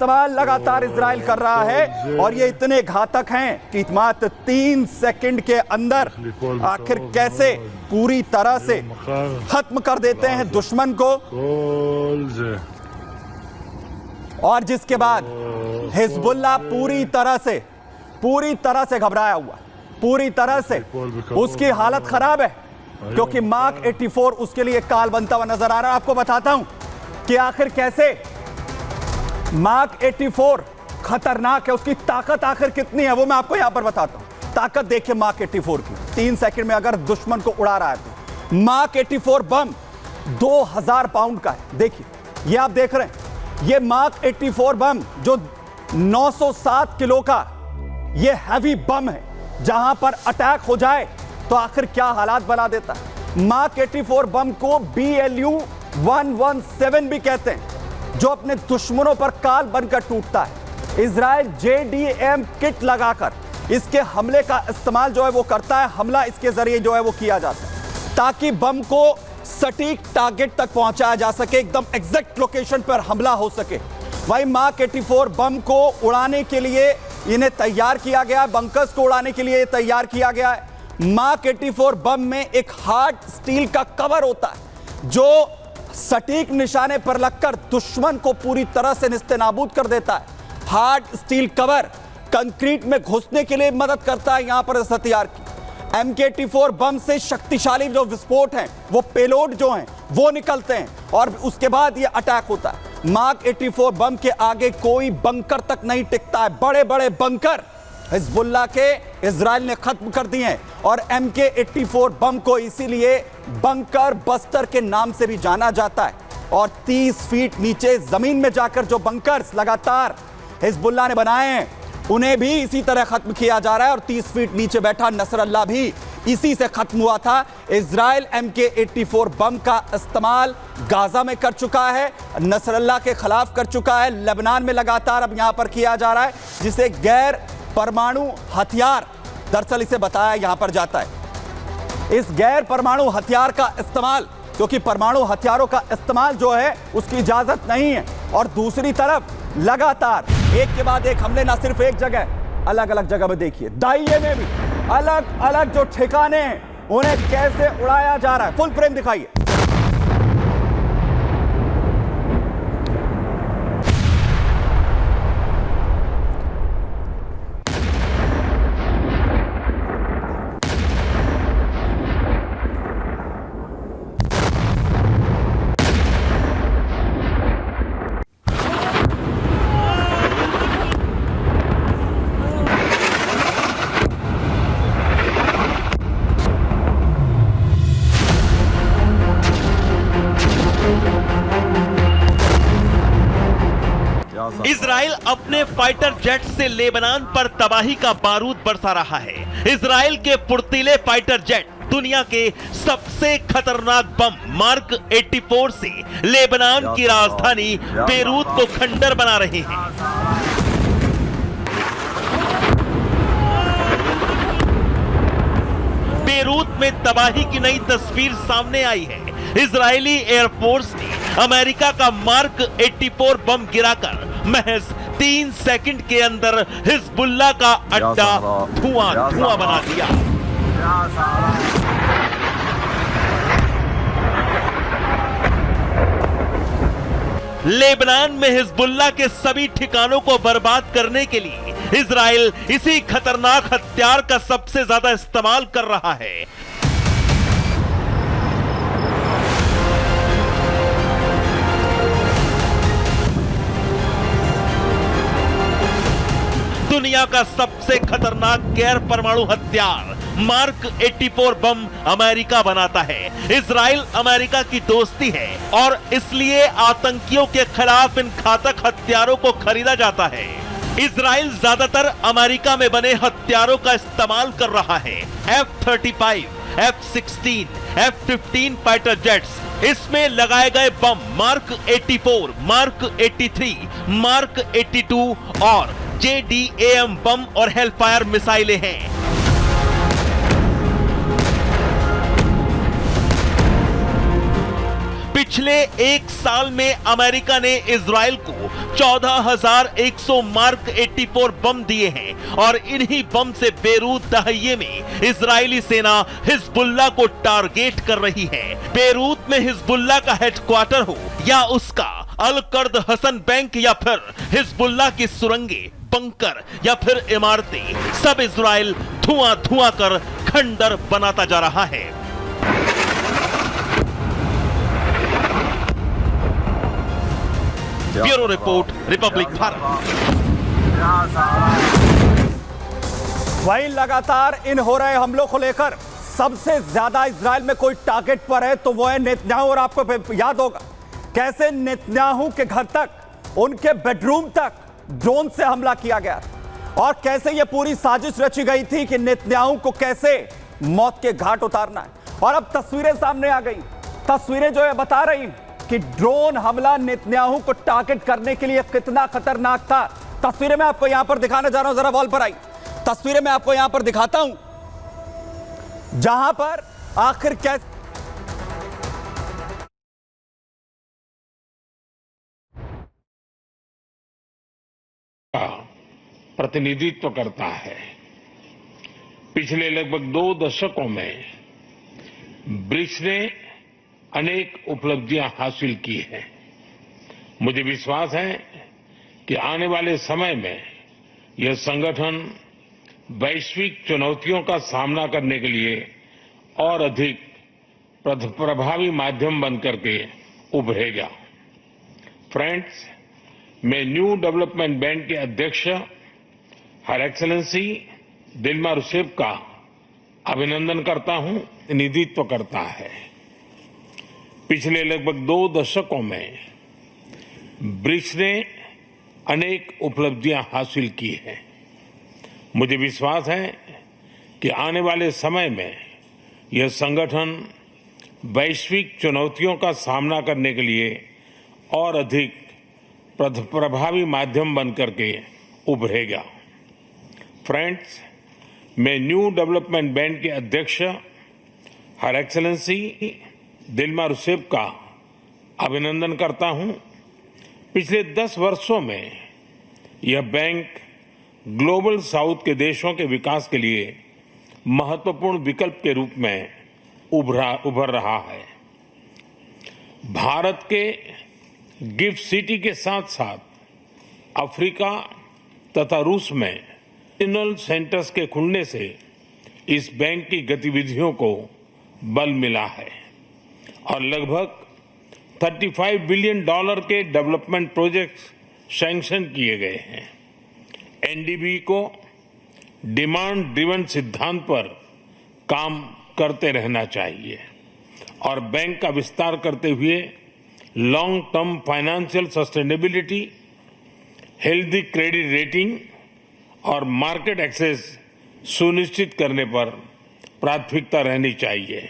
इस्तेमाल लगातार इजराइल कर रहा है और ये इतने घातक हैं कि मात्र 3 सेकंड के अंदर आखिर कैसे पूरी तरह से खत्म कर देते हैं दुश्मन को। और जिसके बाद हिजबुल्लाह पूरी तरह से घबराया हुआ, पूरी तरह से उसकी हालत खराब है, क्योंकि मार्क 84 उसके लिए काल बनता हुआ नजर आ रहा है। आपको बताता हूं कि आखिर कैसे मार्क 84 खतरनाक है, उसकी ताकत आखिर कितनी है वो मैं आपको यहां पर बताता हूं। ताकत देखिए मार्क 84 की, 3 सेकंड में अगर दुश्मन को उड़ा रहा है तो मार्क 84 बम 2000 पाउंड का है। देखिए ये आप देख रहे हैं, ये मार्क 84 बम जो 907 किलो का ये हैवी बम है, जहां पर अटैक हो जाए तो आखिर क्या हालात बना देता है। मार्क 84 बम को BLU 117 भी कहते हैं, जो अपने दुश्मनों पर काल बनकर टूटता है। इजराइल JDAM किट लगाकर इसके हमले का इस्तेमाल जो है वो करता है। हमला इसके जरिए जो है वो किया जाता है ताकि बम को सटीक टारगेट तक पहुंचाया जा सके, एकदम एग्जैक्ट लोकेशन पर हमला हो सके। वही मार्क 84 बम को उड़ाने के लिए इन्हें तैयार किया गया, बंकर्स को उड़ाने के लिए तैयार किया गया है। मार्क 84 बम में एक हार्ड स्टील का कवर होता है जो सटीक निशाने पर लगकर दुश्मन को पूरी तरह से निस्तेनाबूद कर देता है। हार्ड स्टील कवर कंक्रीट में घुसने के लिए मदद करता है यहां पर इस हथियार की। MK84 बम से शक्तिशाली जो विस्फोट हैं, वो पेलोड जो हैं वो निकलते हैं और उसके बाद ये अटैक होता है। मार्क 84 बम के आगे कोई बंकर तक नहीं टिकता है। बड़े बड़े बंकर हिजबुल्लाह के इजराइल ने खत्म कर दिए हैं और MK84 बम को इसीलिए बंकर बस्टर के नाम से भी जाना जाता है। और 30 फीट नीचे जमीन में जाकर जो बंकर्स लगातार हिजबुल्लाह ने बनाए हैं, उन्हें भी इसी तरह खत्म किया जा रहा है। और 30 फीट नीचे बैठा नसरल्लाह भी इसी से खत्म हुआ था। इजराइल MK84 बम का इस्तेमाल गाजा में कर चुका है, नसरल्लाह के खिलाफ कर चुका है, लेबनान में लगातार अब यहां पर किया जा रहा है, जिसे गैर परमाणु हथियार दरअसल इसे बताया यहां पर जाता है। इस गैर परमाणु हथियार का इस्तेमाल, क्योंकि परमाणु हथियारों का इस्तेमाल जो है उसकी इजाजत नहीं है। और दूसरी तरफ लगातार एक के बाद एक हमले, ना सिर्फ एक जगह, अलग अलग जगह में देखिए, दाइये में भी अलग अलग जो ठिकाने हैं उन्हें कैसे उड़ाया जा रहा है। फुल फ्रेम दिखाइए। इजराइल अपने फाइटर जेट से लेबनान पर तबाही का बारूद बरसा रहा है। इजराइल के फुर्तीले फाइटर जेट दुनिया के सबसे खतरनाक बम मार्क 84 से लेबनान की राजधानी बेरूत को खंडर बना रहे हैं। बेरूत में तबाही की नई तस्वीर सामने आई है। इजरायली एयरफोर्स ने अमेरिका का मार्क 84 बम गिराकर महज 3 सेकंड के अंदर हिजबुल्लाह का अड्डा धुआं बना दिया। लेबनान में हिजबुल्लाह के सभी ठिकानों को बर्बाद करने के लिए इजराइल इसी खतरनाक हथियार का सबसे ज्यादा इस्तेमाल कर रहा है। दुनिया का सबसे खतरनाक गैर परमाणु हथियार मार्क 84 बम अमेरिका बनाता है। इजराइल अमेरिका की दोस्ती है और इसलिए आतंकियों के खिलाफ इन घातक हथियारों को खरीदा जाता है। इजराइल ज्यादातर अमेरिका में बने हथियारों का इस्तेमाल कर रहा है। F-35, F-16, F-15 fighter jets, इसमें लगाए गए बम मार्क 84, मार्क 83, मार्क 82 और JDAM बम और हेलफायर मिसाइलें हैं। पिछले 1 साल में अमेरिका ने इजराइल को 14,100 मार्क 84 बम दिए हैं और इन्हीं बम से बेरूत दहिये में इजरायली सेना हिजबुल्लाह को टारगेट कर रही है। बेरूत में हिजबुल्लाह का हेडक्वार्टर हो या उसका अल कर्द हसन बैंक या फिर हिजबुल्लाह की सुरंगें, बंकर या फिर इमारतें, सब इजराइल धुआं धुआं कर खंडर बनाता जा रहा है। Bureau report, Republic Bharat. वहीं लगातार इन हो रहे हमलों को लेकर सबसे ज्यादा इजराइल में कोई टारगेट पर है तो वो है नेतन्याहू। और आपको याद होगा कैसे नेतन्याहू के घर तक, उनके बेडरूम तक ड्रोन से हमला किया गया और कैसे ये पूरी साजिश रची गई थी कि नेतन्याहू को कैसे मौत के घाट उतारना है। और अब तस्वीरें सामने आ गई, तस्वीरें जो है बता रही कि ड्रोन हमला नेतन्याहू को टारगेट करने के लिए कितना खतरनाक था। तस्वीरें मैं आपको यहां पर दिखाने जा रहा हूं, जरा वॉल पर आई तस्वीरें मैं आपको यहां पर दिखाता हूं, जहां पर आखिर कैसे प्रतिनिधित्व करता है। पिछले लगभग 2 दशकों में ब्रिक्स ने अनेक उपलब्धियां हासिल की हैं। मुझे विश्वास है कि आने वाले समय में यह संगठन वैश्विक चुनौतियों का सामना करने के लिए और अधिक प्रभावी माध्यम बनकर के उभरेगा। फ्रेंड्स, मैं न्यू डेवलपमेंट बैंक के अध्यक्ष हर एक्सेलेंसी दिल्मा रूसेफ का अभिनंदन करता हूं। प्रतिनिधित्व करता है। पिछले लगभग 2 दशकों में ब्रिक्स ने अनेक उपलब्धियां हासिल की हैं। मुझे विश्वास है कि आने वाले समय में यह संगठन वैश्विक चुनौतियों का सामना करने के लिए और अधिक प्रभावी माध्यम बनकर के उभरेगा। फ्रेंड्स, मैं न्यू डेवलपमेंट बैंक के अध्यक्ष हर एक्सेलेंसी दिल्मा रूसेफ का अभिनंदन करता हूं। पिछले 10 वर्षों में यह बैंक ग्लोबल साउथ के देशों के विकास के लिए महत्वपूर्ण विकल्प के रूप में उभर रहा है। भारत के गिफ्ट सिटी के साथ साथ अफ्रीका तथा रूस में रीजनल सेंटर्स के खुलने से इस बैंक की गतिविधियों को बल मिला है और लगभग $35 बिलियन के डेवलपमेंट प्रोजेक्ट्स सैंक्शन किए गए हैं। एनडीबी को डिमांड ड्रिवन सिद्धांत पर काम करते रहना चाहिए और बैंक का विस्तार करते हुए long term financial sustainability, healthy credit rating और मार्केट एक्सेस सुनिश्चित करने पर प्राथमिकता रहनी चाहिए।